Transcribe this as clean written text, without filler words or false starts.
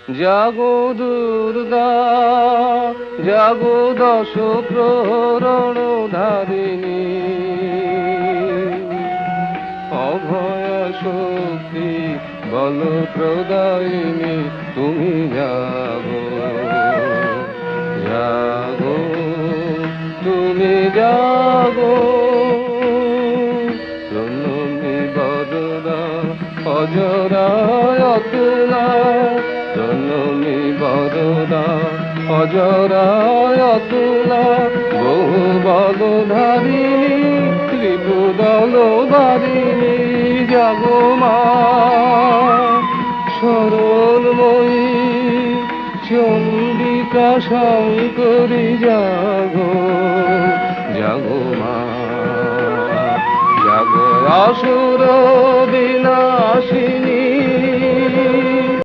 জাগো দুর্গা জাগো দশ প্রহরণ ধারিণী, অভয় শক্তি বল প্রদায়িনী তুমি জাগো, জাগো তুমি জাগো। জননী বরদা অজরায় অতুলা, জননী বরদা অজরায় অতুলা, বহু বলধারিণী ত্রিপুদল বারিণী জাগো মা সরলময়ী চণ্ডিকা শঙ্করী জাগো, জাগো মা জাগো। আসুর বিনাশিনী